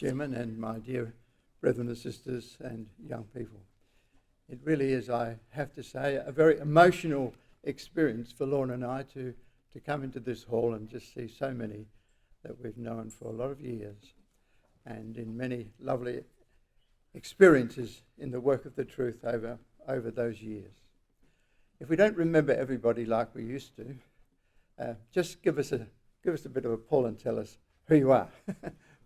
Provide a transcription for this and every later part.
Chairman, and my dear brethren and sisters and young people. It really is, I have to say, a very emotional experience for Lorna and I to come into this hall and just see so many that we've known for a lot of years, and in many lovely experiences in the work of the truth over those years. If we don't remember everybody like we used to, just give us a bit of a pull and tell us who you are.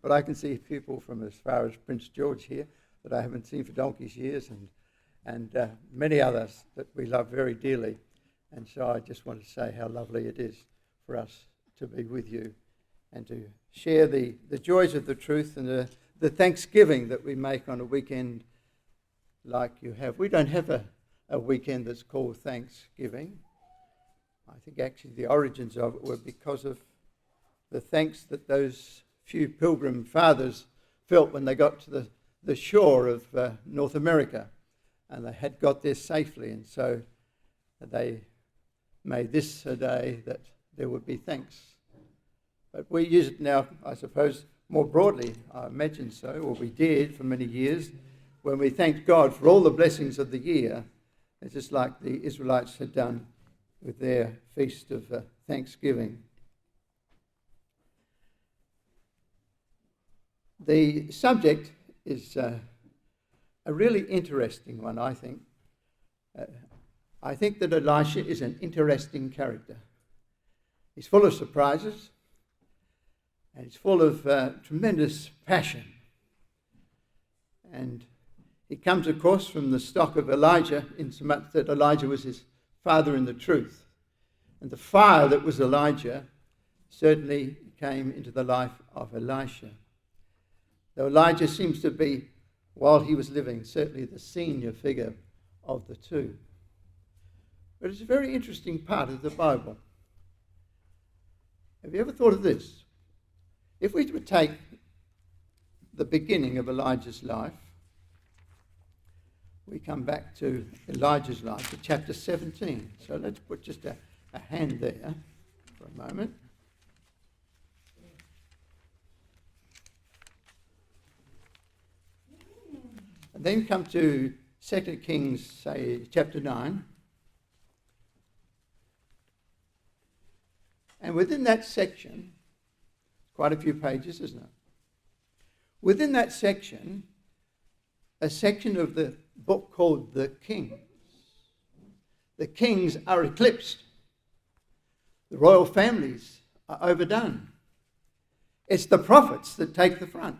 But I can see people from as far as Prince George here that I haven't seen for donkey's years, and many others that we love very dearly. And so I just want to say how lovely it is for us to be with you and to share the joys of the truth and the thanksgiving that we make on a weekend like you have. We don't have a weekend that's called Thanksgiving. I think actually the origins of it were because of the thanks that those few pilgrim fathers felt when they got to the shore of North America, and they had got there safely, and so they made this a day that there would be thanks. But we use it now, I suppose, more broadly, I imagine so, or we did for many years, when we thanked God for all the blessings of the year. It's just like the Israelites had done with their feast of Thanksgiving. The subject is a really interesting one, I think. I think that Elisha is an interesting character. He's full of surprises, and he's full of tremendous passion. And he comes, of course, from the stock of Elijah, in so much that Elijah was his father in the truth. And the fire that was Elijah certainly came into the life of Elisha. Though Elijah seems to be, while he was living, certainly the senior figure of the two. But it's a very interesting part of the Bible. Have you ever thought of this? If we would take the beginning of Elijah's life, we come back to Elijah's life, to chapter 17. So let's put just a hand there for a moment. And then come to 2 Kings, say, chapter 9. And within that section, quite a few pages, isn't it? Within that section, a section of the book called The Kings. The kings are eclipsed. The royal families are overdone. It's the prophets that take the front.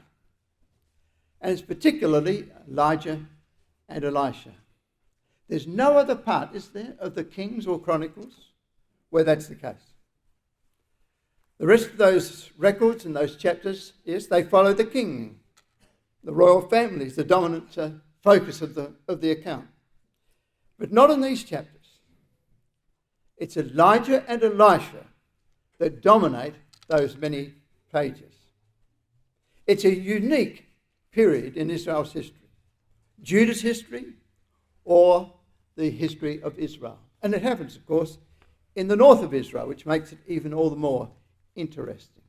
And it's particularly Elijah and Elisha. There's no other part, is there, of the Kings or Chronicles where that's the case. The rest of those records and those chapters, yes, they follow the king. The royal families, the dominant focus of the account. But not in these chapters. It's Elijah and Elisha that dominate those many pages. It's a unique period in Israel's history. Judah's history or the history of Israel. And it happens, of course, in the north of Israel, which makes it even all the more interesting.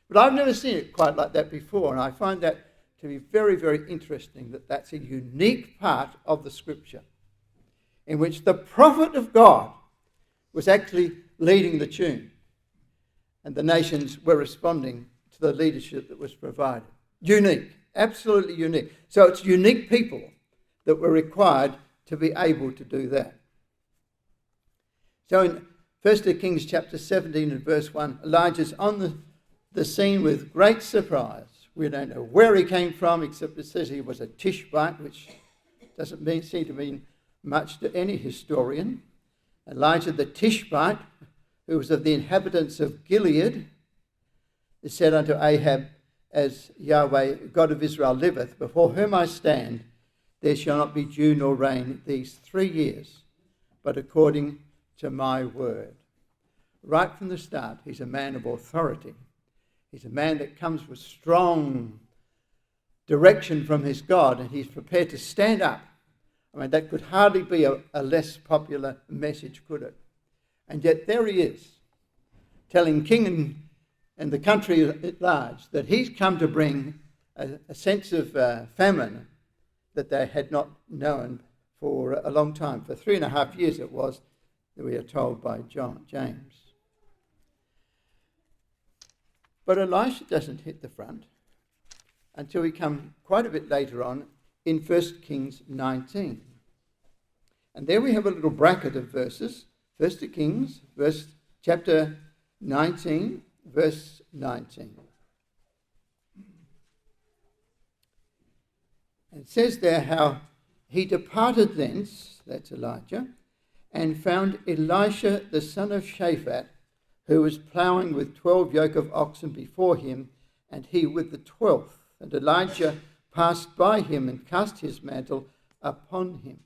But I've never seen it quite like that before, and I find that to be very, very interesting, that that's a unique part of the scripture in which the prophet of God was actually leading the tune, and the nations were responding to the leadership that was provided. Unique, absolutely unique. So it's unique people that were required to be able to do that. So in 1 Kings chapter 17 and verse 1, Elijah's on the scene with great surprise. We don't know where he came from, except it says he was a Tishbite, which doesn't seem to mean much to any historian. Elijah the Tishbite, who was of the inhabitants of Gilead, is said unto Ahab, as Yahweh, God of Israel, liveth, before whom I stand, there shall not be dew nor rain these 3 years, but according to my word. Right from the start, he's a man of authority. He's a man that comes with strong direction from his God, and he's prepared to stand up. I mean, that could hardly be a less popular message, could it? And yet there he is, telling king and the country at large that he's come to bring a sense of famine that they had not known for a long time. For 3.5 years it was, that we are told by James. But Elisha doesn't hit the front until we come quite a bit later on in 1 Kings 19. And there we have a little bracket of verses. 1 Kings, chapter 19, verse 19. It says there how he departed thence, that's Elijah, and found Elisha the son of Shaphat, who was ploughing with 12 yoke of oxen before him, and he with the 12th. And Elijah passed by him and cast his mantle upon him.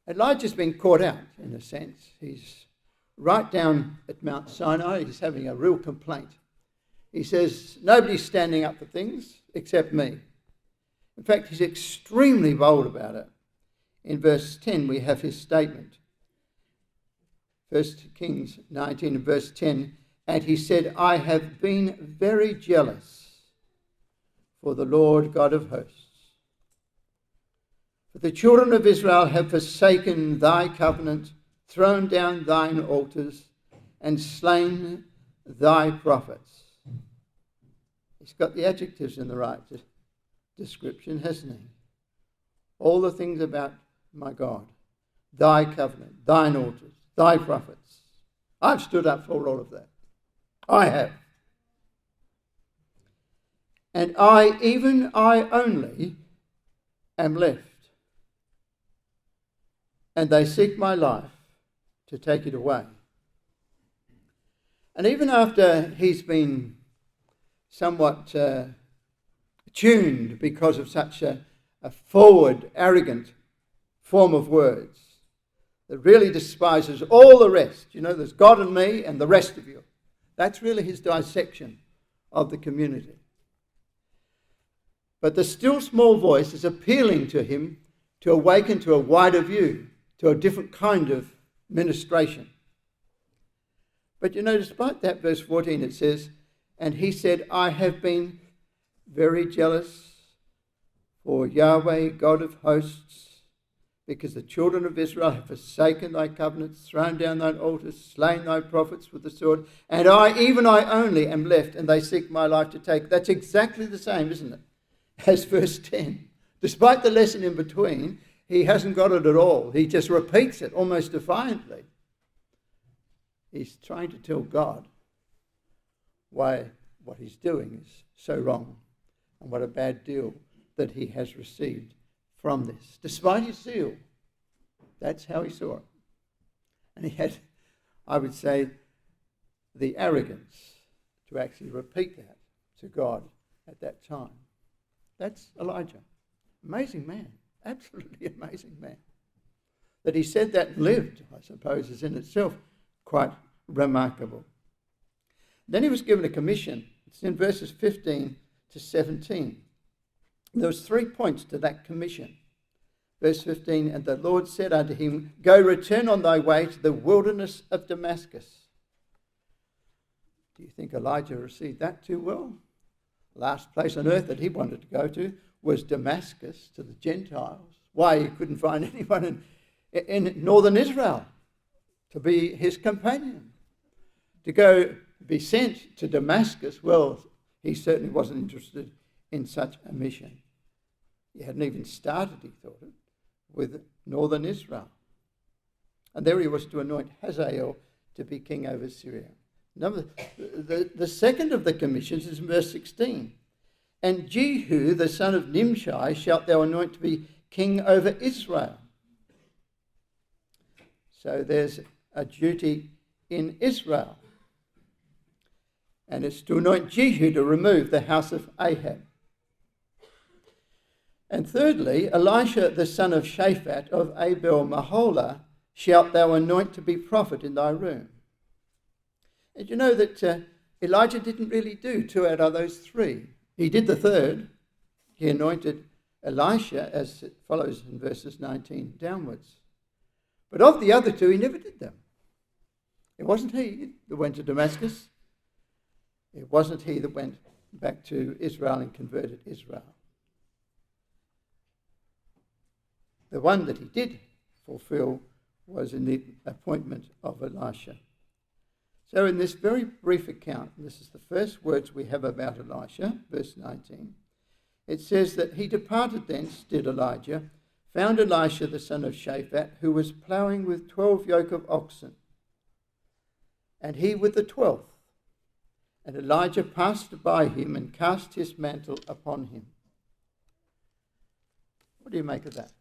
Elijah's been caught out, in a sense. He's right down at Mount Sinai. He's having a real complaint. He says, nobody's standing up for things except me. In fact, he's extremely bold about it. In verse 10, we have his statement. 1 Kings 19 and verse 10, and he said, I have been very jealous for the Lord God of hosts. For the children of Israel have forsaken thy covenant, thrown down thine altars, and slain thy prophets. He's got the adjectives in the right description, hasn't he? All the things about my God, thy covenant, thine altars, thy prophets. I've stood up for all of that. I have. And I, even I only, am left. And they seek my life to take it away. And even after he's been somewhat tuned because of such a forward, arrogant form of words that really despises all the rest. You know, there's God and me and the rest of you. That's really his dissection of the community. But the still small voice is appealing to him to awaken to a wider view, to a different kind of ministration. But you know, despite that, verse 14, it says, and he said, I have been very jealous for Yahweh, God of hosts, because the children of Israel have forsaken thy covenants, thrown down thine altars, slain thy prophets with the sword, and I, even I only, am left, and they seek my life to take. That's exactly the same, isn't it, as verse 10. Despite the lesson in between, he hasn't got it at all. He just repeats it almost defiantly. He's trying to tell God why what he's doing is so wrong and what a bad deal that he has received from this. Despite his zeal, that's how he saw it. And he had, I would say, the arrogance to actually repeat that to God at that time. That's Elijah. Amazing man. Absolutely amazing man. That he said that and lived, I suppose, is in itself quite remarkable. Then he was given a commission. It's in verses 15 to 17. There was 3 points to that commission. Verse 15, and the Lord said unto him, go return on thy way to the wilderness of Damascus. Do you think Elijah received that too well? Last place on earth that he wanted to go to was Damascus, to the Gentiles. Why, he couldn't find anyone in northern Israel to be his companion. To go be sent to Damascus, well, he certainly wasn't interested in such a mission. He hadn't even started, he thought, with northern Israel. And there he was to anoint Hazael to be king over Syria. The second of the commissions is in verse 16. And Jehu, the son of Nimshi, shalt thou anoint to be king over Israel. So there's a duty in Israel. And it's to anoint Jehu to remove the house of Ahab. And thirdly, Elisha, the son of Shaphat of Abel-Maholah, shalt thou anoint to be prophet in thy room. And you know that Elijah didn't really do 2 out of those 3. He did the third. He anointed Elisha, as it follows in verses 19 downwards. But of the other 2, he never did them. It wasn't he that went to Damascus. It wasn't he that went back to Israel and converted Israel. The one that he did fulfill was in the appointment of Elisha. So in this very brief account, and this is the first words we have about Elisha, verse 19, it says that he departed thence, did Elijah, found Elisha the son of Shaphat, who was ploughing with 12 yoke of oxen, and he with the 12th. And Elijah passed by him and cast his mantle upon him. What do you make of that?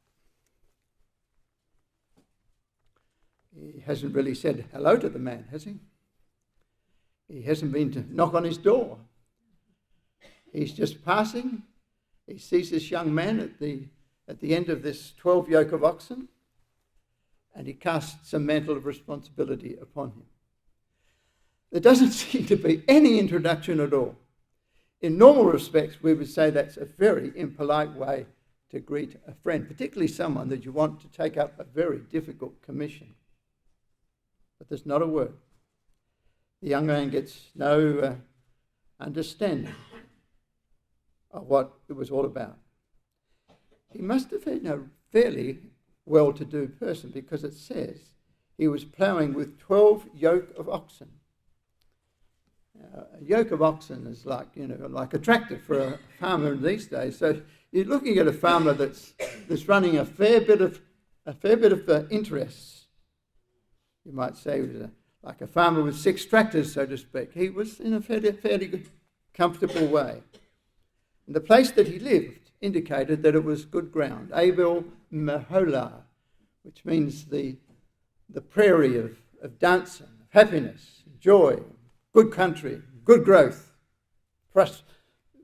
He hasn't really said hello to the man, has he? He hasn't been to knock on his door. He's just passing. He sees this young man at the end of this 12 yoke of oxen, and he casts a mantle of responsibility upon him. There doesn't seem to be any introduction at all. In normal respects, we would say that's a very impolite way to greet a friend, particularly someone that you want to take up a very difficult commission. But there's not a word. The young man gets no understanding of what it was all about. He must have been a fairly well-to-do person, because it says he was ploughing with 12 yoke of oxen. A yoke of oxen is like a tractor for a farmer in these days. So you're looking at a farmer that's running a fair bit of interests. You might say he was like a farmer with 6 tractors, so to speak. He was in a fairly good, comfortable way. And the place that he lived indicated that it was good ground. Abel Meholah, which means the prairie of dancing, of happiness, joy, good country, good growth,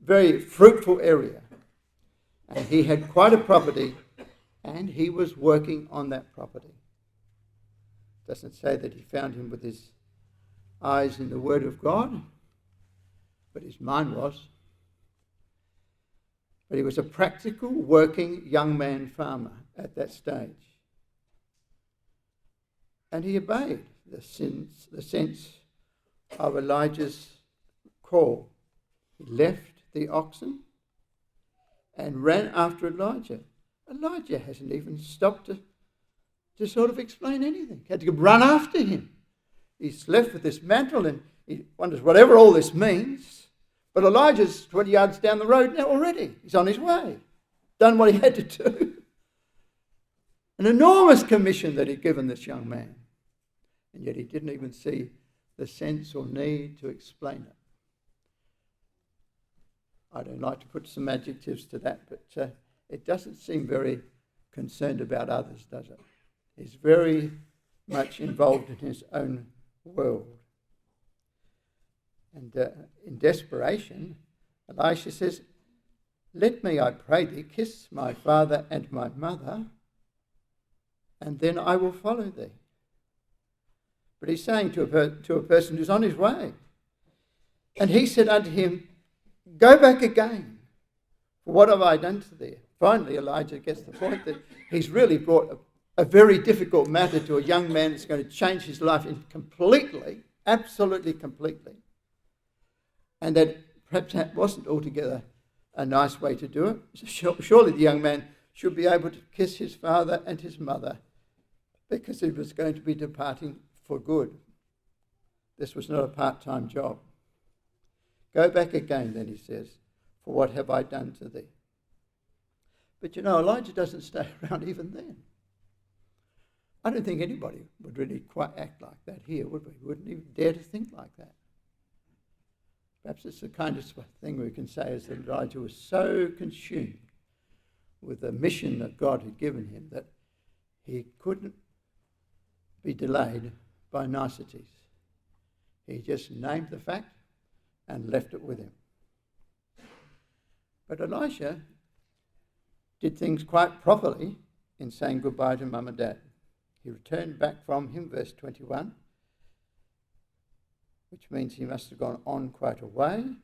very fruitful area. And he had quite a property, and he was working on that property. It doesn't say that he found him with his eyes in the Word of God, but his mind was. But he was a practical, working young man farmer at that stage. And he obeyed the sense of Elijah's call. He left the oxen and ran after Elijah. Elijah hasn't even stopped to sort of explain anything. He had to run after him. He's left with this mantle, and he wonders whatever all this means. But Elijah's 20 yards down the road now already. He's on his way. Done what he had to do. An enormous commission that he'd given this young man. And yet he didn't even see the sense or need to explain it. I don't like to put some adjectives to that, but it doesn't seem very concerned about others, does it? He's very much involved in his own world. And in desperation, Elisha says, "Let me, I pray thee, kiss my father and my mother, and then I will follow thee." But he's saying to a person who's on his way. And he said unto him, "Go back again, for what have I done to thee?" Finally, Elijah gets the point that he's really brought a very difficult matter to a young man that's going to change his life completely, absolutely completely. And that perhaps that wasn't altogether a nice way to do it. Surely the young man should be able to kiss his father and his mother, because he was going to be departing for good. This was not a part-time job. "Go back again," then he says, "for what have I done to thee?" But Elijah doesn't stay around even then. I don't think anybody would really quite act like that here, would we? We wouldn't even dare to think like that. Perhaps it's the kind of thing we can say is that Elijah was so consumed with the mission that God had given him that he couldn't be delayed by niceties. He just named the fact and left it with him. But Elisha did things quite properly in saying goodbye to Mum and Dad. He returned back from him, verse 21, which means he must have gone on quite a way,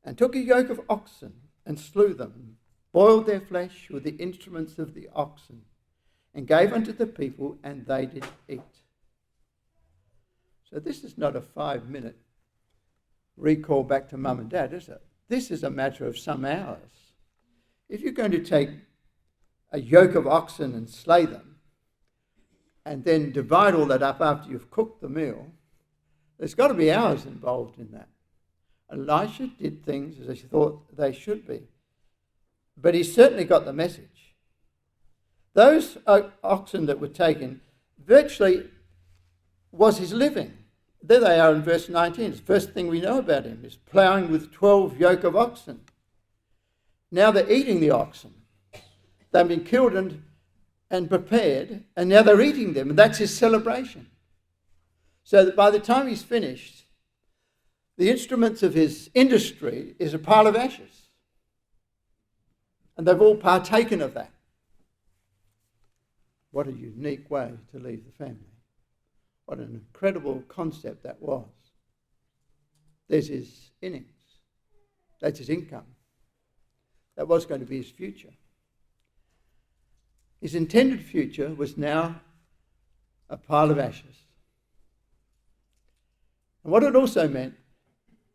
and took a yoke of oxen and slew them, boiled their flesh with the instruments of the oxen, and gave unto the people, and they did eat. So this is not a 5-minute recall back to mum and dad, is it? This is a matter of some hours. If you're going to take a yoke of oxen and slay them, and then divide all that up after you've cooked the meal, there's got to be hours involved in that. Elisha did things as he thought they should be. But he certainly got the message. Those oxen that were taken virtually was his living. There they are in verse 19. It's the first thing we know about him is ploughing with 12 yoke of oxen. Now they're eating the oxen. They've been killed and prepared, and now they're eating them, and that's his celebration. So that by the time he's finished, the instruments of his industry is a pile of ashes. And they've all partaken of that. What a unique way to leave the family. What an incredible concept that was. There's his innings. That's his income. That was going to be his future. His intended future was now a pile of ashes. And what it also meant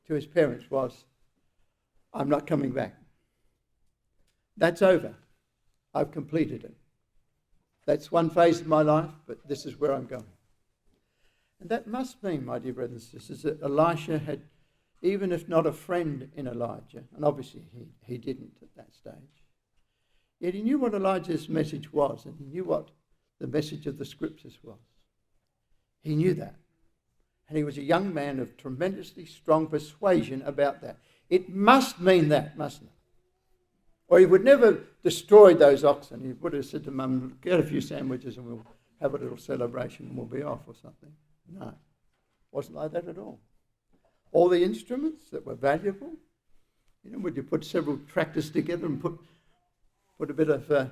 to his parents was, I'm not coming back. That's over. I've completed it. That's one phase of my life, but this is where I'm going. And that must mean, my dear brothers and sisters, that Elisha had, even if not a friend in Elijah, and obviously he didn't at that stage, yet he knew what Elijah's message was, and he knew what the message of the scriptures was. He knew that. And he was a young man of tremendously strong persuasion about that. It must mean that, mustn't it? Or he would never have destroyed those oxen. He would have said to Mum, get a few sandwiches and we'll have a little celebration and we'll be off or something. No, it wasn't like that at all. All the instruments that were valuable, would you put several tractors together and put a bit of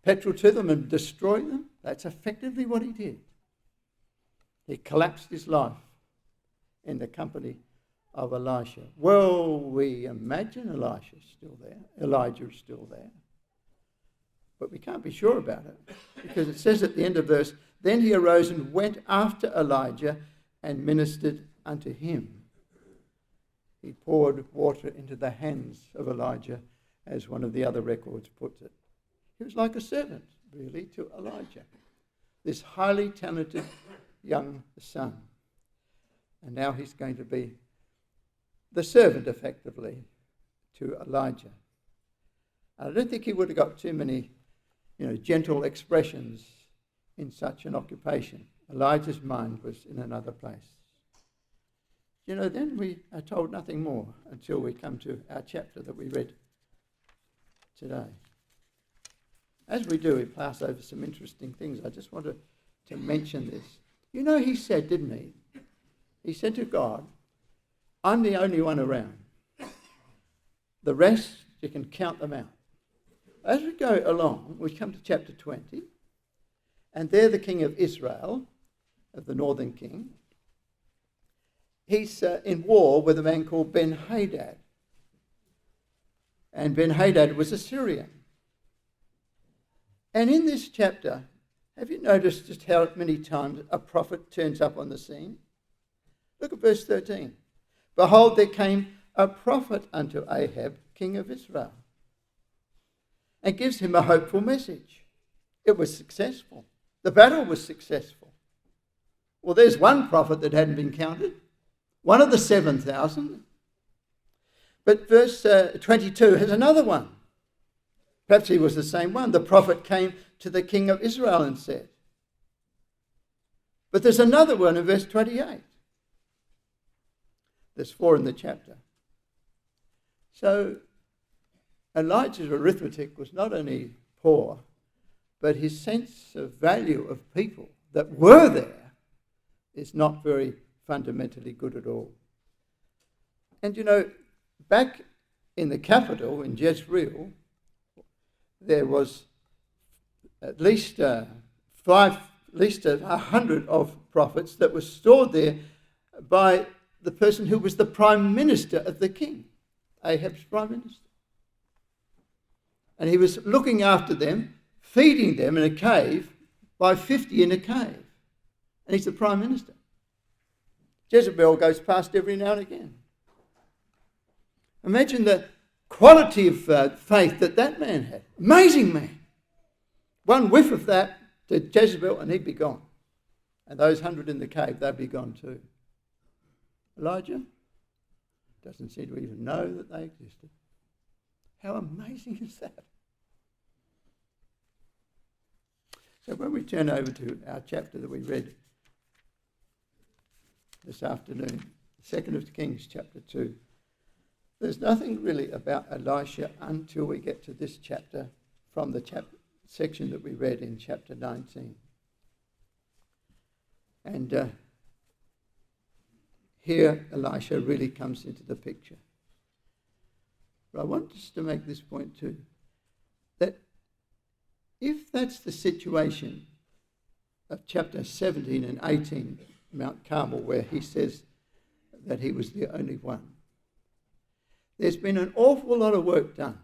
petrol to them and destroy them? That's effectively what he did. He collapsed his life in the company of Elisha. Well, we imagine Elijah's still there. Elijah's still there. But we can't be sure about it, because it says at the end of verse, then he arose and went after Elijah and ministered unto him. He poured water into the hands of Elijah, as one of the other records puts it. He was like a servant, really, to Elijah, this highly talented young son. And now he's going to be the servant, effectively, to Elijah. And I don't think he would have got too many, gentle expressions in such an occupation. Elijah's mind was in another place. Then we are told nothing more until we come to our chapter that we read today. As we do, we pass over some interesting things. I just wanted to mention this. He said, didn't he? He said to God, I'm the only one around. The rest, you can count them out. As we go along, we come to chapter 20, and there the king of Israel, of the northern king, he's in war with a man called Ben-Hadad. And Ben-Hadad was a Syrian. And in this chapter, have you noticed just how many times a prophet turns up on the scene? Look at verse 13. Behold, there came a prophet unto Ahab, king of Israel, and gives him a hopeful message. It was successful. The battle was successful. Well, there's one prophet that hadn't been counted, one of the 7,000. But verse 22 has another one. Perhaps he was the same one. The prophet came to the king of Israel and said. But there's another one in verse 28. There's 4 in the chapter. So Elijah's arithmetic was not only poor, but his sense of value of people that were there is not very fundamentally good at all. And back in the capital, in Jezreel, there was at least 100 of prophets that were stored there by the person who was the prime minister of the king, Ahab's prime minister. And he was looking after them, feeding them in a cave, by 50 in a cave. And he's the prime minister. Jezebel goes past every now and again. Imagine the quality of faith that man had. Amazing man. One whiff of that to Jezebel and he'd be gone. And those 100 in the cave, they'd be gone too. Elijah doesn't seem to even know that they existed. How amazing is that? So when we turn over to our chapter that we read this afternoon, 2nd of Kings chapter 2, there's nothing really about Elisha until we get to this chapter from the section that we read in chapter 19. And here Elisha really comes into the picture. But I want us to make this point too, that if that's the situation of chapter 17 and 18, Mount Carmel, where he says that he was the only one, there's been an awful lot of work done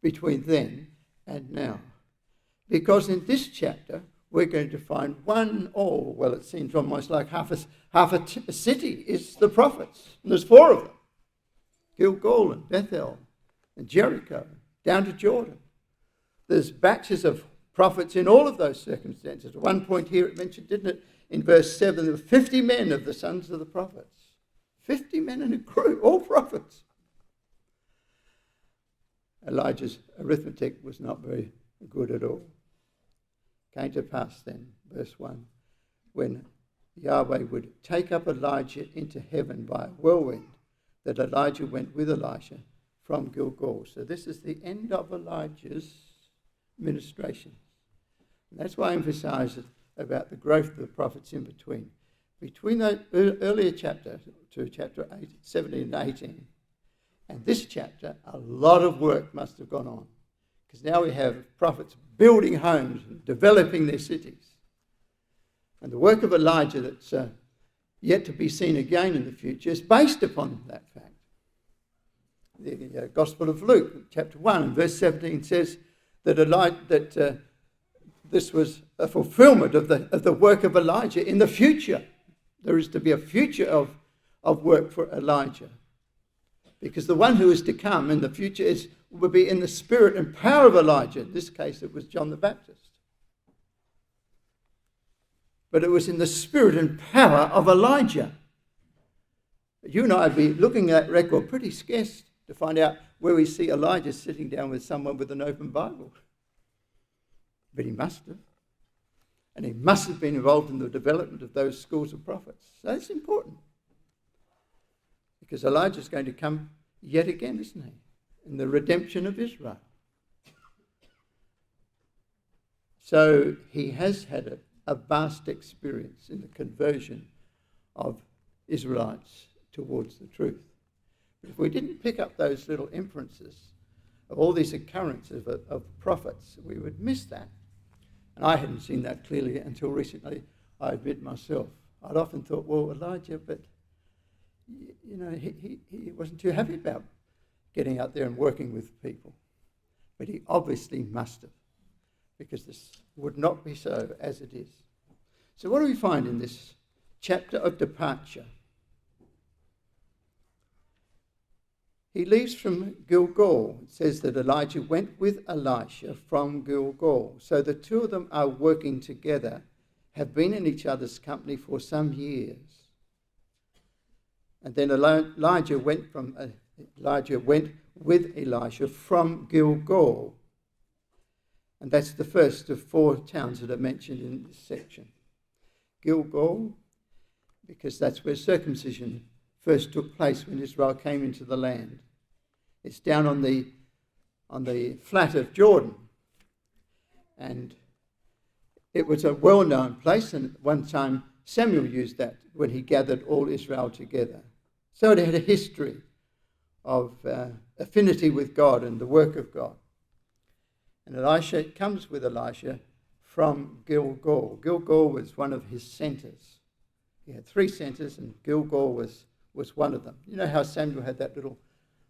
between then and now. Because in this chapter, we're going to find well, it seems almost like half a city is the prophets. And there's 4 of them. Gilgal and Bethel and Jericho, down to Jordan. There's batches of prophets in all of those circumstances. At one point here it mentioned, didn't it, in verse 7, there were 50 men of the sons of the prophets. 50 men in a group, all prophets. Elijah's arithmetic was not very good at all. Came to pass then, verse 1, when Yahweh would take up Elijah into heaven by a whirlwind, that Elijah went with Elisha from Gilgal. So this is the end of Elijah's ministration. And that's why I emphasize it about the growth of the prophets in between. Between that earlier chapter, to chapter 17 and 18, and this chapter, a lot of work must have gone on. Because now we have prophets building homes and developing their cities. And the work of Elijah that's yet to be seen again in the future is based upon that fact. The Gospel of Luke, chapter 1, and verse 17 says that this was a fulfillment of the work of Elijah in the future. There is to be a future of work for Elijah. Because the one who is to come in the future will be in the spirit and power of Elijah. In this case, it was John the Baptist. But it was in the spirit and power of Elijah. You and I would be looking at that record pretty scarce to find out where we see Elijah sitting down with someone with an open Bible. But he must have. And he must have been involved in the development of those schools of prophets. So that's important. Because Elijah's going to come yet again, isn't he? In the redemption of Israel. So he has had a vast experience in the conversion of Israelites towards the truth. But if we didn't pick up those little inferences of all these occurrences of prophets, we would miss that. And I hadn't seen that clearly until recently, I admit myself. I'd often thought, well, Elijah, but you know, he wasn't too happy about getting out there and working with people. But he obviously must have, because this would not be so as it is. So what do we find in this chapter of departure? He leaves from Gilgal. It says that Elijah went with Elisha from Gilgal. So the two of them are working together, have been in each other's company for some years. And then Elijah went with Elisha from Gilgal. And that's the first of 4 towns that are mentioned in this section. Gilgal, because that's where circumcision first took place when Israel came into the land. It's down on the flat of Jordan. And it was a well-known place, and at one time Samuel used that when he gathered all Israel together. So it had a history of affinity with God and the work of God. And Elisha comes with Elisha from Gilgal. Gilgal was one of his centres. He had 3 centres, and Gilgal was one of them. You know how Samuel had that little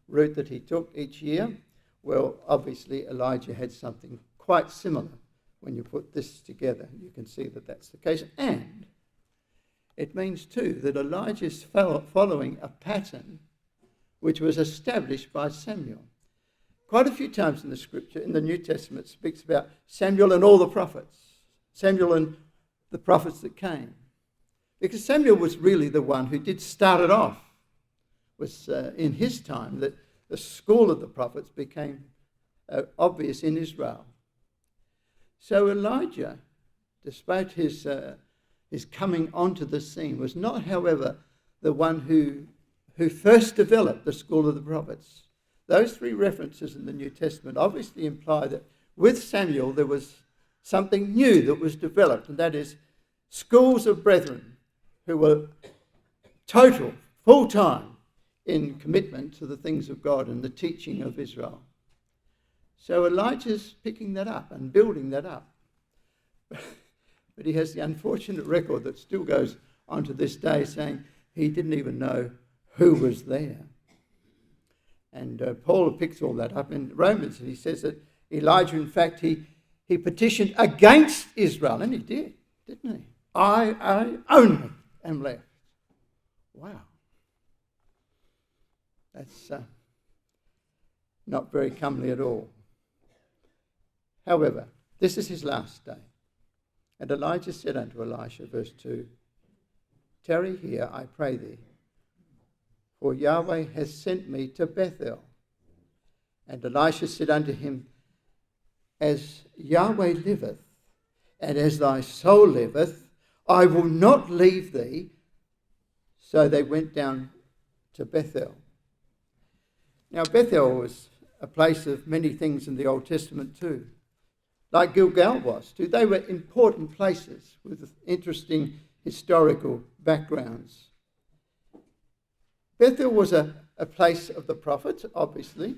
route that he took each year? Well, obviously Elijah had something quite similar. When you put this together, you can see that that's the case. And it means too that Elijah is following a pattern which was established by Samuel. Quite a few times in the scripture, in the New Testament, it speaks about Samuel and all the prophets. Samuel and the prophets that came. Because Samuel was really the one who did start it off. It was in his time that the school of the prophets became obvious in Israel. So Elijah, despite his coming onto the scene, was not, however, the one who first developed the school of the prophets. Those three references in the New Testament obviously imply that with Samuel there was something new that was developed, and that is schools of brethren who were total, full-time in commitment to the things of God and the teaching of Israel. So Elijah's picking that up and building that up. But he has the unfortunate record that still goes on to this day, saying he didn't even know who was there. And Paul picks all that up in Romans, and he says that Elijah, in fact, he petitioned against Israel, and he did, didn't he? I only am left. Wow. That's not very comely at all. However, this is his last day. And Elijah said unto Elisha, verse 2, tarry here, I pray thee, for Yahweh has sent me to Bethel. And Elisha said unto him, as Yahweh liveth, and as thy soul liveth, I will not leave thee. So they went down to Bethel. Now Bethel was a place of many things in the Old Testament too. Like Gilgal was too. They were important places with interesting historical backgrounds. Bethel was a place of the prophets, obviously.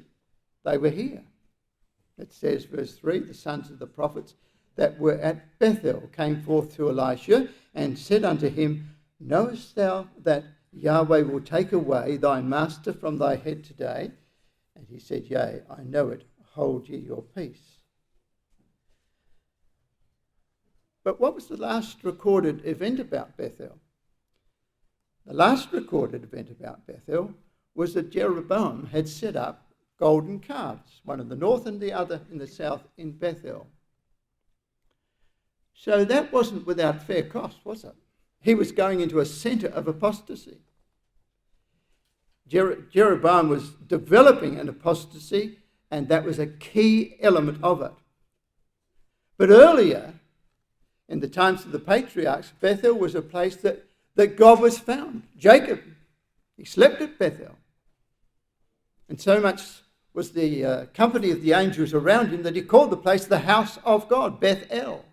They were here. It says, verse 3, the sons of the prophets that were at Bethel came forth to Elisha and said unto him, knowest thou that Yahweh will take away thy master from thy head today? And he said, yea, I know it. Hold ye your peace. But what was the last recorded event about Bethel? The last recorded event about Bethel was that Jeroboam had set up golden calves, one in the north and the other in the south in Bethel. So that wasn't without fair cost, was it? He was going into a centre of apostasy. Jeroboam was developing an apostasy, and that was a key element of it. But earlier, in the times of the patriarchs, Bethel was a place that God was found. Jacob, he slept at Bethel. And so much was the company of the angels around him that he called the place the house of God, Bethel.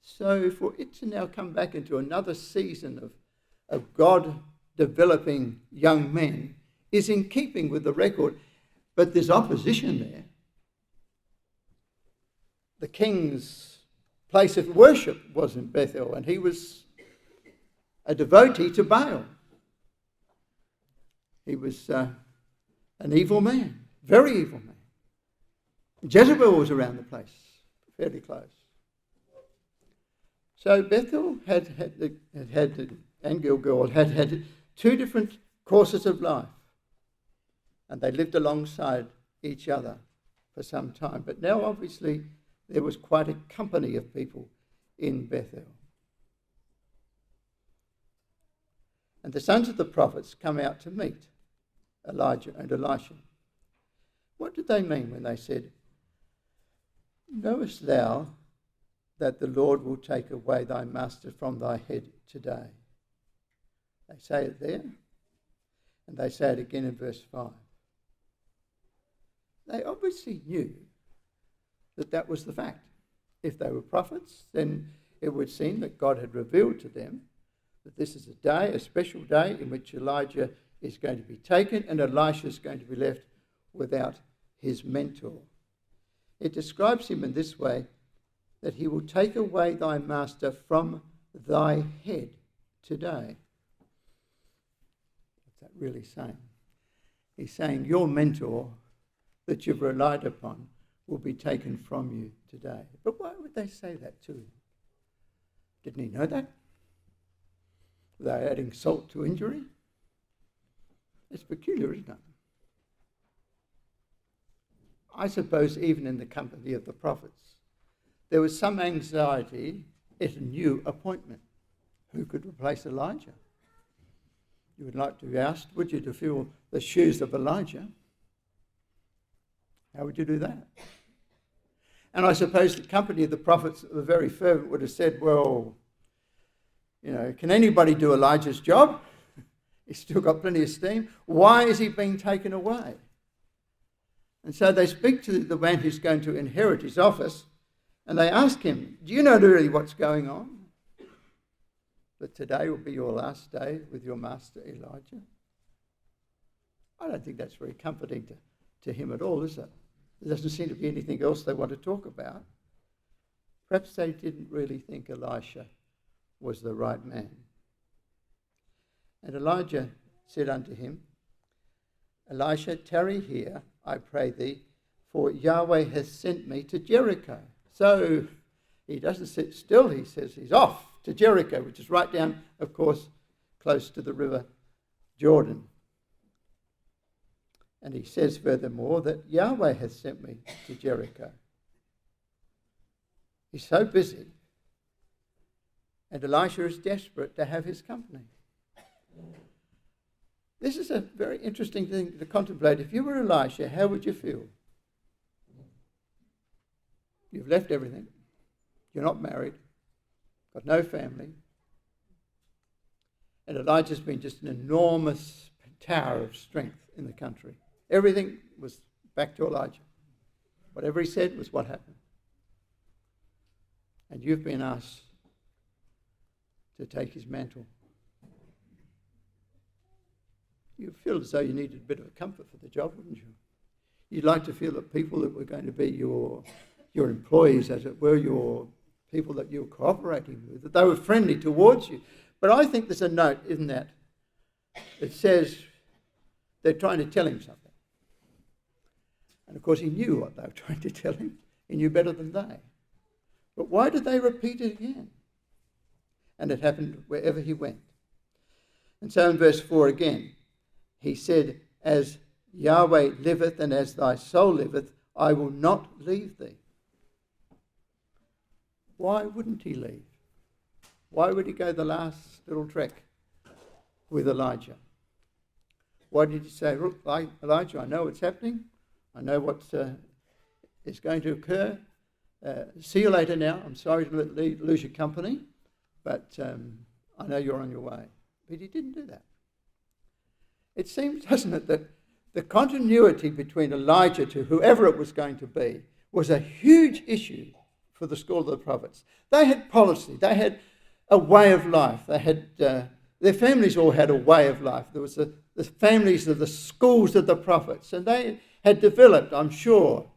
So for it to now come back into another season of God developing young men is in keeping with the record. But there's opposition there. The king's place of worship was in Bethel, and he was a devotee to Baal. He was an evil man, very evil man. Jezebel was around the place, fairly close. So Bethel and Gilgal had two different courses of life, and they lived alongside each other for some time. But now, obviously, there was quite a company of people in Bethel. And the sons of the prophets come out to meet Elijah and Elisha. What did they mean when they said, knowest thou that the Lord will take away thy master from thy head today? They say it there, and they say it again in verse 5. They obviously knew that was the fact. If they were prophets, then it would seem that God had revealed to them that this is a day, a special day, in which Elijah is going to be taken and Elisha is going to be left without his mentor. It describes him in this way, that he will take away thy master from thy head today. What's that really saying? He's saying your mentor that you've relied upon will be taken from you today. But why would they say that to him? Didn't he know that? Were they adding salt to injury? It's peculiar, isn't it? I suppose even in the company of the prophets, there was some anxiety at a new appointment. Who could replace Elijah? You would like to be asked, would you, to fill the shoes of Elijah? How would you do that? And I suppose the company of the prophets that were very fervent would have said, well, can anybody do Elijah's job? He's still got plenty of steam. Why is he being taken away? And so they speak to the man who's going to inherit his office, and they ask him, do you know really what's going on? That today will be your last day with your master Elijah? I don't think that's very comforting to him at all, is it? There doesn't seem to be anything else they want to talk about. Perhaps they didn't really think Elisha was the right man. And Elijah said unto him, Elisha, tarry here, I pray thee, for Yahweh has sent me to Jericho. So he doesn't sit still, he says he's off to Jericho, which is right down, of course, close to the river Jordan. And he says furthermore that Yahweh has sent me to Jericho. He's so busy. And Elisha is desperate to have his company. This is a very interesting thing to contemplate. If you were Elisha, how would you feel? You've left everything. You're not married. Got no family. And Elijah's been just an enormous tower of strength in the country. Everything was back to Elijah. Whatever he said was what happened. And you've been asked to take his mantle. You feel as though you needed a bit of a comfort for the job, wouldn't you? You'd like to feel that people that were going to be your employees, as it were, your people that you were cooperating with, that they were friendly towards you. But I think there's a note in that. It says they're trying to tell him something. And of course he knew what they were trying to tell him. He knew better than they. But why did they repeat it again? And it happened wherever he went. And so in verse 4 again, he said, as Yahweh liveth and as thy soul liveth, I will not leave thee. Why wouldn't he leave? Why would he go the last little trek with Elijah? Why did he say, look, Elijah, I know what's happening. I know what is going to occur. See you later now. I'm sorry to lose your company, but I know you're on your way. But he didn't do that. It seems, doesn't it, that the continuity between Elijah to whoever it was going to be was a huge issue for the school of the prophets. They had policy. They had a way of life. They had their families all had a way of life. There was the families of the schools of the prophets, and they had developed, I'm sure,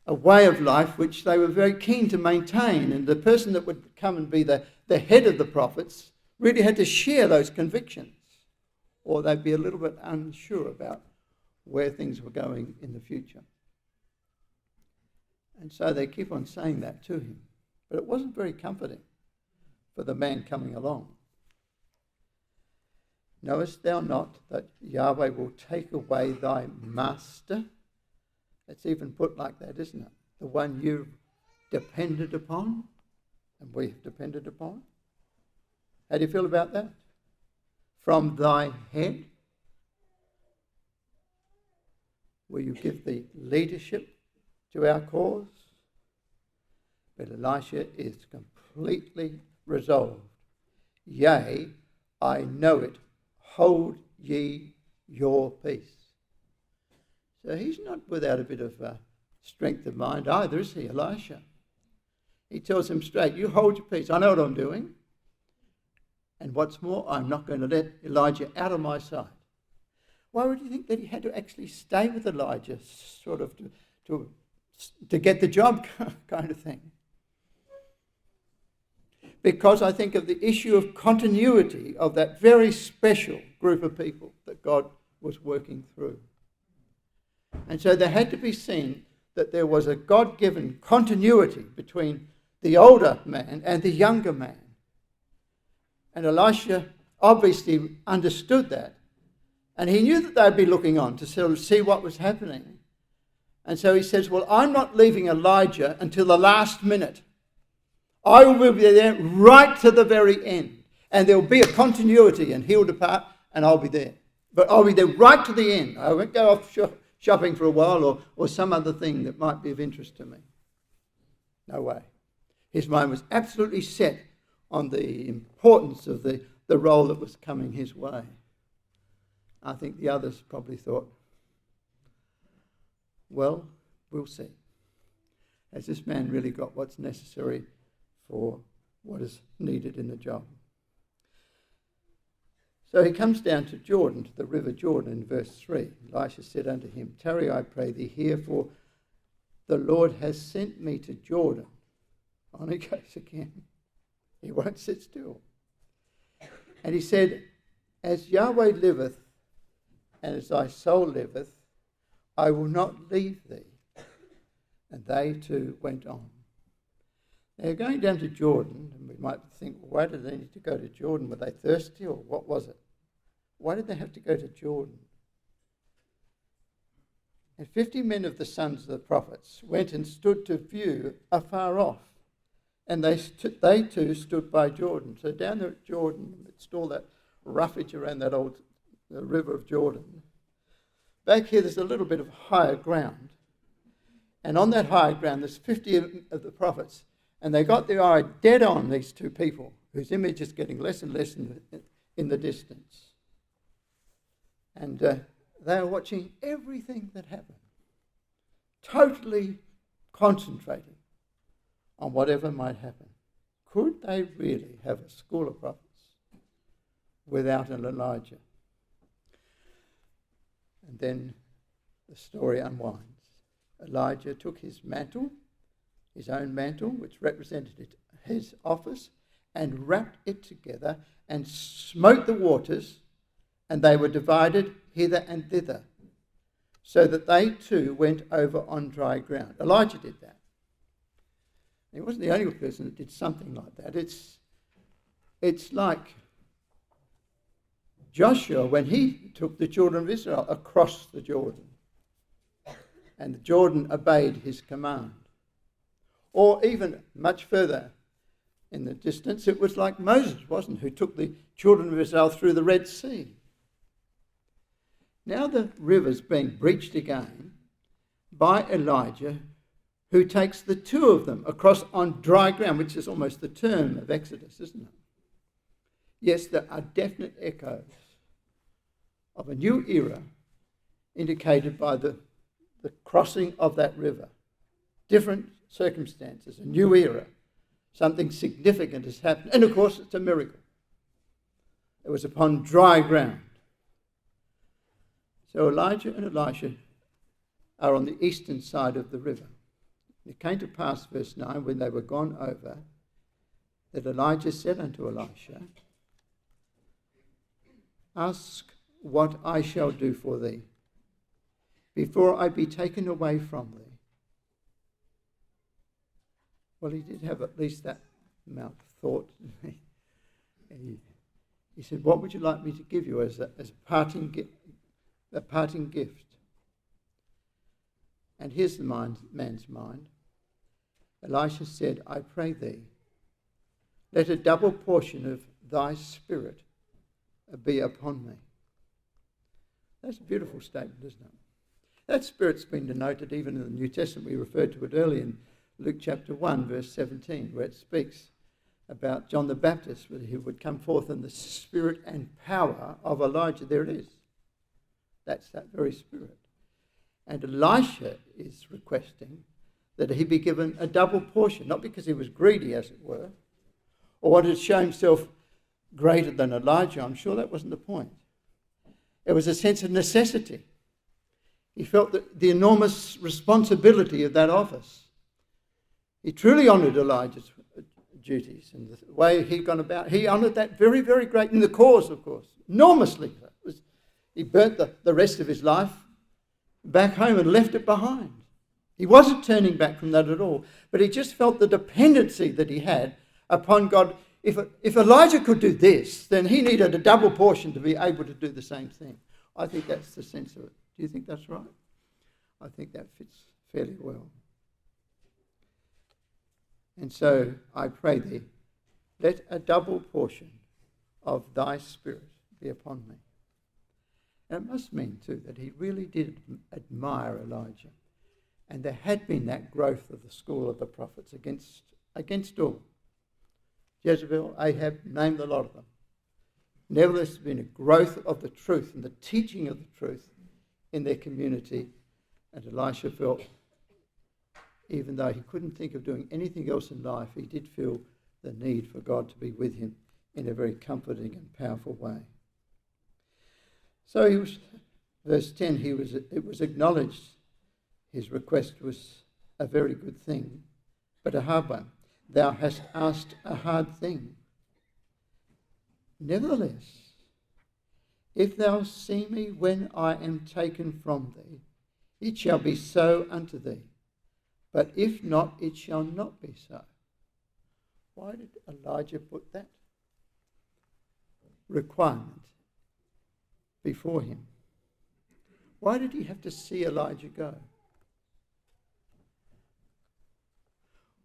a way of life which they were very keen to maintain. And the person that would come and be the head of the prophets really had to share those convictions, or they'd be a little bit unsure about where things were going in the future. And so they keep on saying that to him. But it wasn't very comforting for the man coming along. Knowest thou not that Yahweh will take away thy master? It's even put like that, isn't it? The one you've depended upon and we have depended upon. How do you feel about that? From thy head? Will you give the leadership to our cause? But Elisha is completely resolved. Yea, I know it. Hold ye your peace. So he's not without a bit of strength of mind either, is he, Elisha? He tells him straight, you hold your peace. I know what I'm doing. And what's more, I'm not going to let Elijah out of my sight. Why would you think that he had to actually stay with Elijah, sort of to get the job kind of thing? Because I think of the issue of continuity of that very special group of people that God was working through. And so there had to be seen that there was a God-given continuity between the older man and the younger man. And Elisha obviously understood that. And he knew that they'd be looking on to sort of see what was happening. And so he says, well, I'm not leaving Elijah until the last minute. I will be there right to the very end. And there will be a continuity, and he'll depart and I'll be there. But I'll be there right to the end. I won't go off shopping for a while or some other thing that might be of interest to me. No way. His mind was absolutely set on the importance of the role that was coming his way. I think the others probably thought, well, we'll see. Has this man really got what's necessary for what is needed in the job? So he comes down to Jordan, to the river Jordan in verse 3. Elisha said unto him, tarry, I pray thee here, for the Lord has sent me to Jordan. On he goes again. He won't sit still. And he said, as Yahweh liveth, and as thy soul liveth, I will not leave thee. And they too went on. They're going down to Jordan, and we might think, well, why did they need to go to Jordan? Were they thirsty, or what was it? Why did they have to go to Jordan? And 50 men of the sons of the prophets went and stood to view afar off, and they too stood by Jordan. So down there at Jordan, it's all that roughage around that old river of Jordan. Back here, there's a little bit of higher ground, and on that higher ground, there's 50 of the prophets. And they got their eye dead on these two people, whose image is getting less and less in the distance. And they are watching everything that happened, totally concentrating on whatever might happen. Could they really have a school of prophets without an Elijah? And then the story unwinds. Elijah took his mantle, his own mantle, which represented his office, and wrapped it together and smote the waters, and they were divided hither and thither, so that they too went over on dry ground. Elijah did that. He wasn't the only person that did something like that. It's like Joshua when he took the children of Israel across the Jordan, and the Jordan obeyed his command. Or even much further in the distance, it was like Moses, wasn't it, who took the children of Israel through the Red Sea. Now the river's being breached again by Elijah, who takes the two of them across on dry ground, which is almost the term of Exodus, isn't it? Yes, there are definite echoes of a new era indicated by the crossing of that river. Different circumstances, a new era, something significant has happened, and of course it's a miracle. It was upon dry ground. So Elijah and Elisha are on the eastern side of the river. It came to pass, verse 9, when they were gone over, that Elijah said unto Elisha, ask what I shall do for thee, before I be taken away from thee. Well, he did have at least that amount of thought, didn't he? He said, what would you like me to give you as a parting gift? And here's the man's mind. Elisha said, I pray thee, let a double portion of thy spirit be upon me. That's a beautiful statement, isn't it? That spirit's been denoted even in the New Testament. We referred to it earlier in Luke chapter 1, verse 17, where it speaks about John the Baptist, who would come forth in the spirit and power of Elijah. There it is. That's that very spirit. And Elisha is requesting that he be given a double portion, not because he was greedy, as it were, or wanted to show himself greater than Elijah. I'm sure that wasn't the point. It was a sense of necessity. He felt the enormous responsibility of that office. He truly honoured Elijah's duties and the way he'd gone about. He honoured that very, very great, in the cause, of course, enormously. He burnt the rest of his life back home and left it behind. He wasn't turning back from that at all, but he just felt the dependency that he had upon God. If Elijah could do this, then he needed a double portion to be able to do the same thing. I think that's the sense of it. Do you think that's right? I think that fits fairly well. And so I pray thee, let a double portion of thy Spirit be upon me. And it must mean too that he really did admire Elijah. And there had been that growth of the school of the prophets against all. Jezebel, Ahab, name the lot of them. Nevertheless, there's been a growth of the truth and the teaching of the truth in their community. And Elisha felt, even though he couldn't think of doing anything else in life, he did feel the need for God to be with him in a very comforting and powerful way. So he was, verse 10, it was acknowledged his request was a very good thing, but a hard one. Thou hast asked a hard thing. Nevertheless, if thou see me when I am taken from thee, it shall be so unto thee. But if not, it shall not be so. Why did Elijah put that requirement before him? Why did he have to see Elijah go?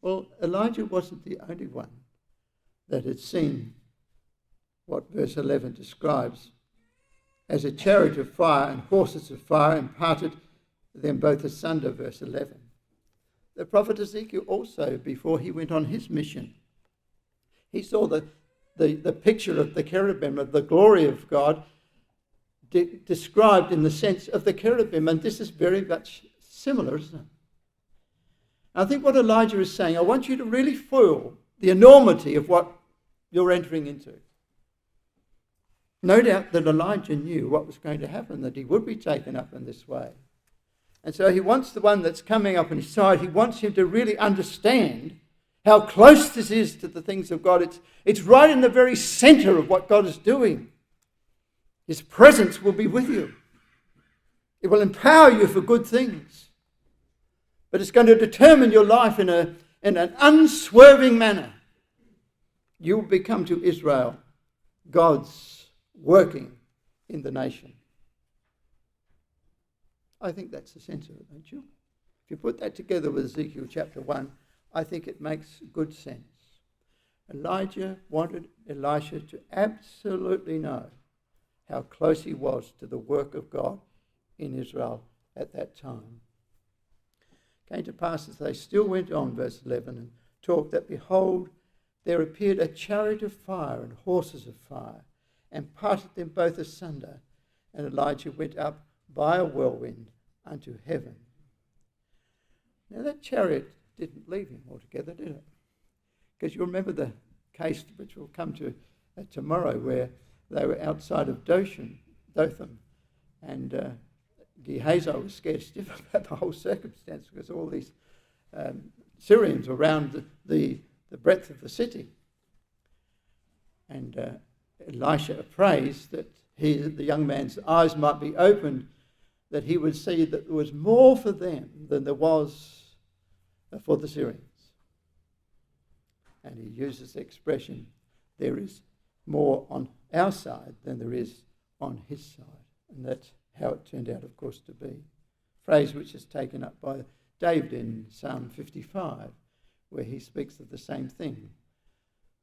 Well, Elijah wasn't the only one that had seen what verse 11 describes as a chariot of fire and horses of fire, and parted them both asunder, verse 11. The prophet Ezekiel also, before he went on his mission, he saw the picture of the cherubim, of the glory of God, described in the sense of the cherubim, and this is very much similar, isn't it? I think what Elijah is saying, I want you to really feel the enormity of what you're entering into. No doubt that Elijah knew what was going to happen, that he would be taken up in this way. And so he wants the one that's coming up on his side, he wants him to really understand how close this is to the things of God. It's right in the very center of what God is doing. His presence will be with you. It will empower you for good things. But it's going to determine your life in an unswerving manner. You will become to Israel God's working in the nation. I think that's the sense of it, don't you? If you put that together with Ezekiel chapter 1, I think it makes good sense. Elijah wanted Elisha to absolutely know how close he was to the work of God in Israel at that time. It came to pass as they still went on, verse 11, and talked that, behold, there appeared a chariot of fire and horses of fire, and parted them both asunder. And Elijah went up by a whirlwind unto heaven. Now that chariot didn't leave him altogether, did it? Because you remember the case which we'll come to tomorrow, where they were outside of Dothan, and Gehazi was scared stiff about the whole circumstance, because all these Syrians were around the breadth of the city. And Elisha prays that the young man's eyes might be opened, that he would see that there was more for them than there was for the Syrians. And he uses the expression, there is more on our side than there is on his side. And that's how it turned out, of course, to be. Phrase which is taken up by David in Psalm 55, where he speaks of the same thing,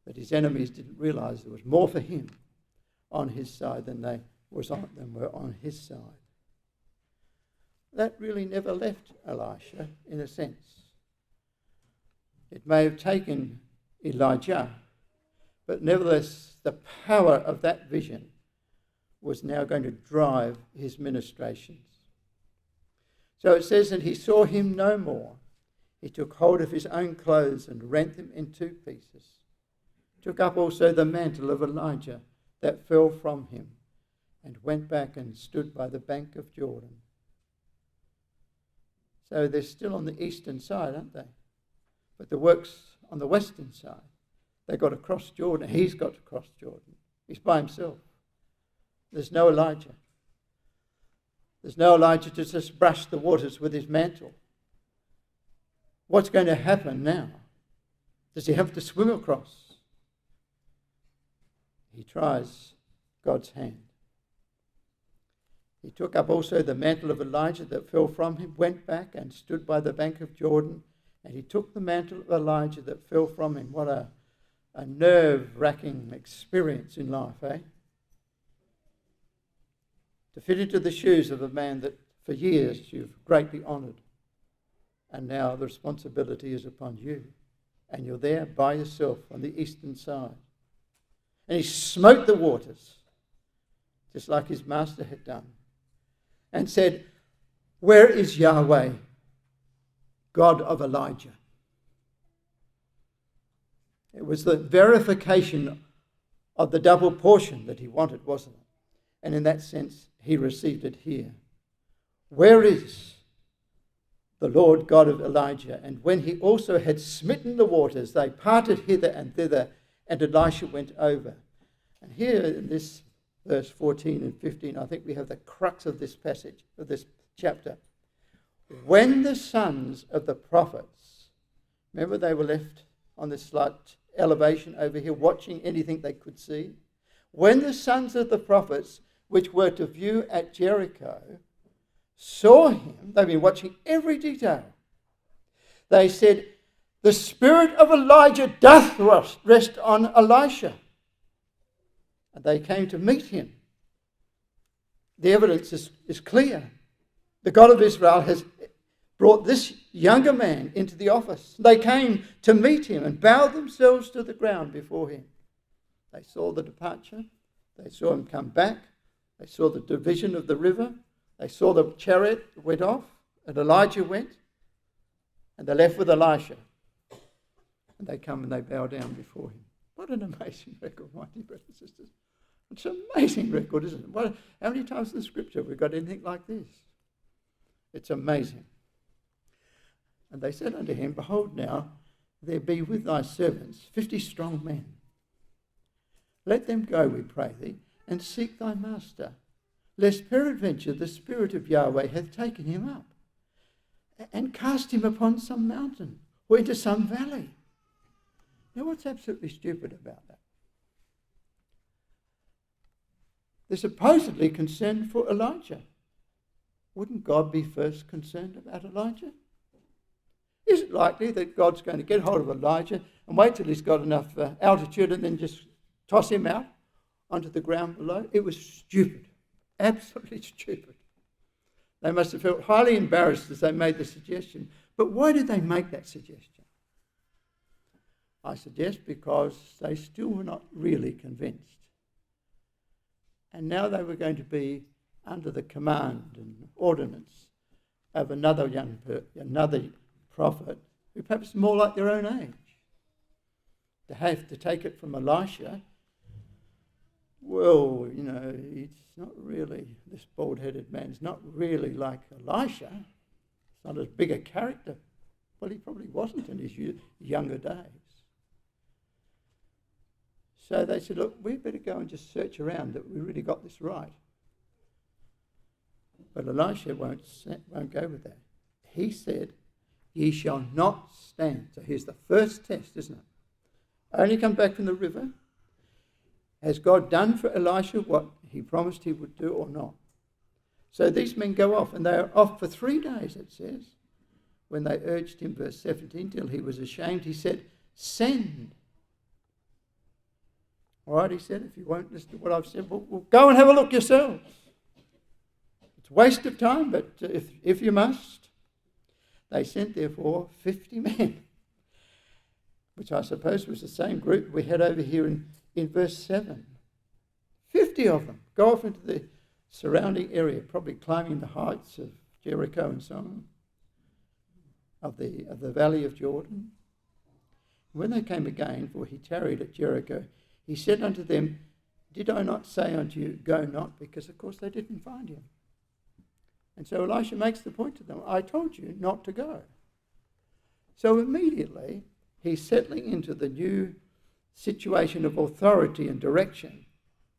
that his enemies didn't realize there was more for him on his side than were on his side. That really never left Elisha, in a sense. It may have taken Elijah, but nevertheless the power of that vision was now going to drive his ministrations. So it says that he saw him no more. He took hold of his own clothes and rent them in two pieces. Took up also the mantle of Elijah that fell from him, and went back and stood by the bank of Jordan. So they're still on the eastern side, aren't they? But the work's on the western side. They've got to cross Jordan. He's got to cross Jordan. He's by himself. There's no Elijah. There's no Elijah to just brush the waters with his mantle. What's going to happen now? Does he have to swim across? He tries God's hand. He took up also the mantle of Elijah that fell from him, went back and stood by the bank of Jordan, and he took the mantle of Elijah that fell from him. What a nerve-wracking experience in life, eh? To fit into the shoes of a man that for years you've greatly honoured, and now the responsibility is upon you, and you're there by yourself on the eastern side. And he smote the waters, just like his master had done, and said, "Where is Yahweh, God of Elijah?" It was the verification of the double portion that he wanted, wasn't it? And in that sense, he received it here. Where is the Lord God of Elijah? And when he also had smitten the waters, they parted hither and thither, and Elisha went over. And here in this verse 14 and 15, I think we have the crux of this passage, of this chapter. When the sons of the prophets, remember they were left on this slight elevation over here, watching anything they could see. When the sons of the prophets, which were to view at Jericho, saw him, they've been watching every detail, they said, "The spirit of Elijah doth rest on Elisha." And they came to meet him. The evidence is clear. The God of Israel has brought this younger man into the office. They came to meet him and bowed themselves to the ground before him. They saw the departure. They saw him come back. They saw the division of the river. They saw the chariot went off and Elijah went. And they left with Elisha. And they come and they bow down before him. What an amazing record, mighty brothers and sisters. It's an amazing record, isn't it? How many times in the scripture have we got anything like this? It's amazing. And they said unto him, "Behold now, there be with thy servants 50 strong men. Let them go, we pray thee, and seek thy master, lest peradventure the Spirit of Yahweh hath taken him up, and cast him upon some mountain, or into some valley." Now what's absolutely stupid about that? They're supposedly concerned for Elijah. Wouldn't God be first concerned about Elijah? Is it likely that God's going to get hold of Elijah and wait till he's got enough altitude and then just toss him out onto the ground below? It was stupid. Absolutely stupid. They must have felt highly embarrassed as they made the suggestion. But why did they make that suggestion? I suggest because they still were not really convinced. And now they were going to be under the command and ordinance of another prophet who perhaps more like their own age. To have to take it from Elisha, well, he's not really, this bald-headed man's not really like Elisha. It's not as big a character. Well, he probably wasn't in his younger days. So they said, "Look, we better go and just search around that we really got this right." But Elisha won't go with that. He said, "Ye shall not stand." So here's the first test, isn't it? Only come back from the river. Has God done for Elisha what he promised he would do or not? So these men go off, and they are off for 3 days, it says. When they urged him, verse 17, till he was ashamed, he said, "Send." All right, he said, if you won't listen to what I've said, well, go and have a look yourselves. It's a waste of time, but if you must. They sent, therefore, 50 men, which I suppose was the same group we had over here in verse 7. 50 of them go off into the surrounding area, probably climbing the heights of Jericho and so on, of the valley of Jordan. When they came again, for he tarried at Jericho, he said unto them, "Did I not say unto you, go not?" Because, of course, they didn't find him. And so Elisha makes the point to them, "I told you not to go." So immediately, he's settling into the new situation of authority and direction,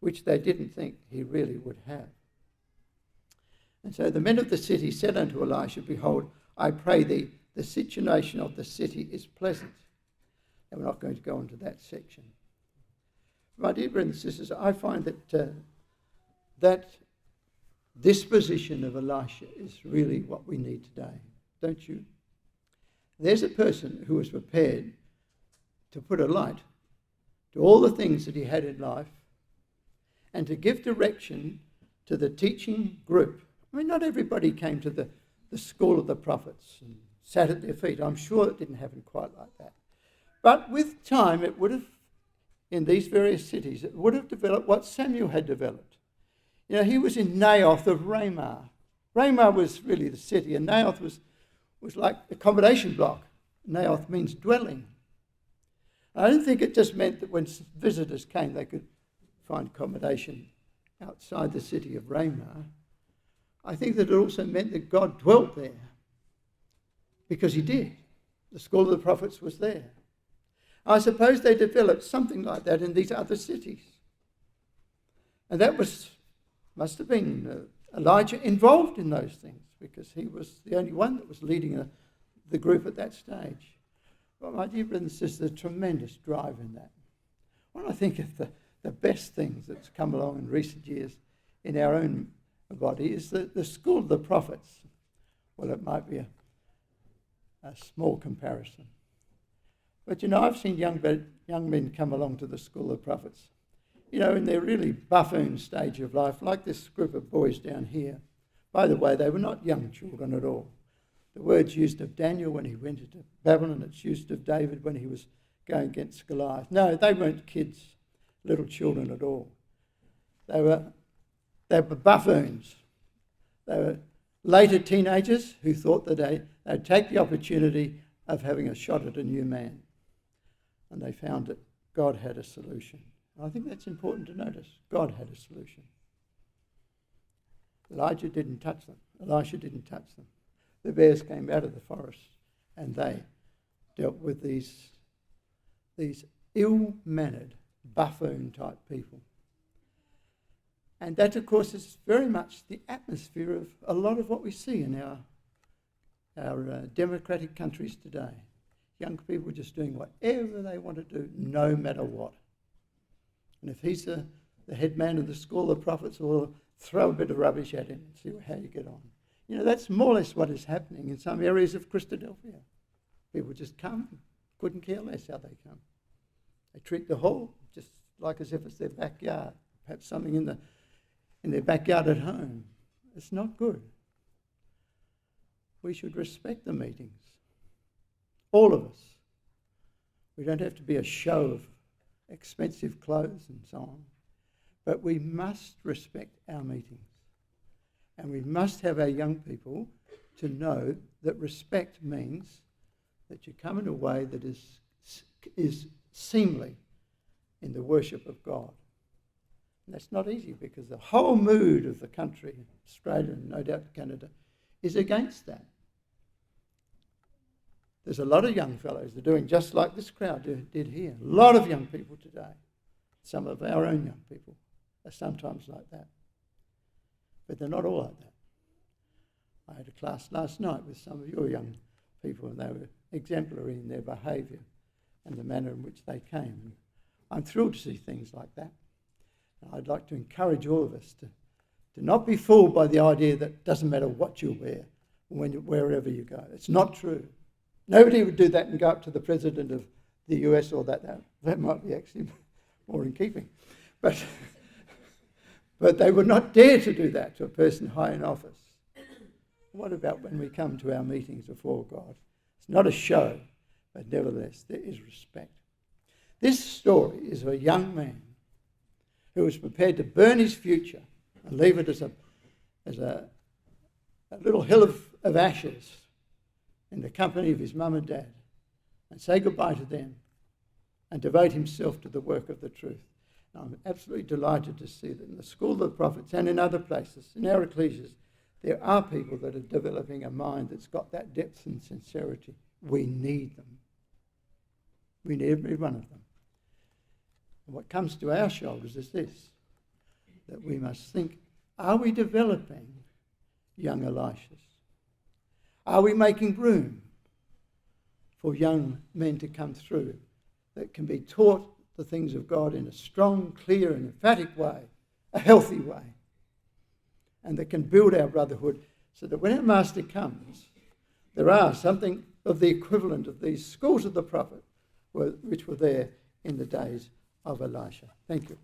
which they didn't think he really would have. And so the men of the city said unto Elisha, "Behold, I pray thee, the situation of the city is pleasant." And we're not going to go into that section. My dear brothers and sisters, I find that disposition of Elisha is really what we need today, don't you? There's a person who was prepared to put a light to all the things that he had in life and to give direction to the teaching group. I mean, not everybody came to the school of the prophets and sat at their feet. I'm sure it didn't happen quite like that. But with time, it would have, in these various cities, it would have developed what Samuel had developed. You know, he was in Naioth of Ramah. Ramah was really the city, and Naioth was like accommodation block. Naioth means dwelling. I don't think it just meant that when visitors came, they could find accommodation outside the city of Ramah. I think that it also meant that God dwelt there, because he did. The school of the prophets was there. I suppose they developed something like that in these other cities. And that must have been Elijah involved in those things, because he was the only one that was leading the group at that stage. Well, my dear brothers and sisters, there's a tremendous drive in that. When I think of the best things that's come along in recent years in our own body is the school of the prophets. Well, it might be a small comparison. But, you know, I've seen young men come along to the school of prophets, you know, in their really buffoon stage of life, like this group of boys down here. By the way, they were not young children at all. The word's used of Daniel when he went into Babylon. It's used of David when he was going against Goliath. No, they weren't kids, little children at all. They were buffoons. They were later teenagers who thought that they'd take the opportunity of having a shot at a new man. And they found that God had a solution. And I think that's important to notice. God had a solution. Elijah didn't touch them. Elisha didn't touch them. The bears came out of the forest and they dealt with these ill-mannered, buffoon-type people. And that, of course, is very much the atmosphere of a lot of what we see in our democratic countries today. Young people just doing whatever they want to do, no matter what. And if he's the head man of the school of prophets, we'll throw a bit of rubbish at him and see how you get on. You know, that's more or less what is happening in some areas of Christadelphia. People just come, couldn't care less how they come. They treat the hall just like as if it's their backyard, perhaps something in their backyard at home. It's not good. We should respect the meetings. All of us. We don't have to be a show of expensive clothes and so on. But we must respect our meetings. And we must have our young people to know that respect means that you come in a way that is seemly in the worship of God. And that's not easy because the whole mood of the country, Australia and no doubt Canada, is against that. There's a lot of young fellows that are doing just like this crowd did here. A lot of young people today. Some of our own young people are sometimes like that. But they're not all like that. I had a class last night with some of your young people and they were exemplary in their behaviour and the manner in which they came. And I'm thrilled to see things like that. And I'd like to encourage all of us to not be fooled by the idea that it doesn't matter what you wear wherever you go. It's not true. Nobody would do that and go up to the president of the US or that might be actually more in keeping. But they would not dare to do that to a person high in office. What about when we come to our meetings before God? It's not a show, but nevertheless, there is respect. This story is of a young man who was prepared to burn his future and leave it as a little hill of ashes in the company of his mum and dad and say goodbye to them and devote himself to the work of the truth. And I'm absolutely delighted to see that in the school of the prophets and in other places, in our ecclesias, there are people that are developing a mind that's got that depth and sincerity. We need them. We need every one of them. And what comes to our shoulders is this, that we must think, are we developing young Elishas? Are we making room for young men to come through that can be taught the things of God in a strong, clear and emphatic way, a healthy way? and that can build our brotherhood so that when our master comes, there are something of the equivalent of these schools of the prophet which were there in the days of Elisha. Thank you.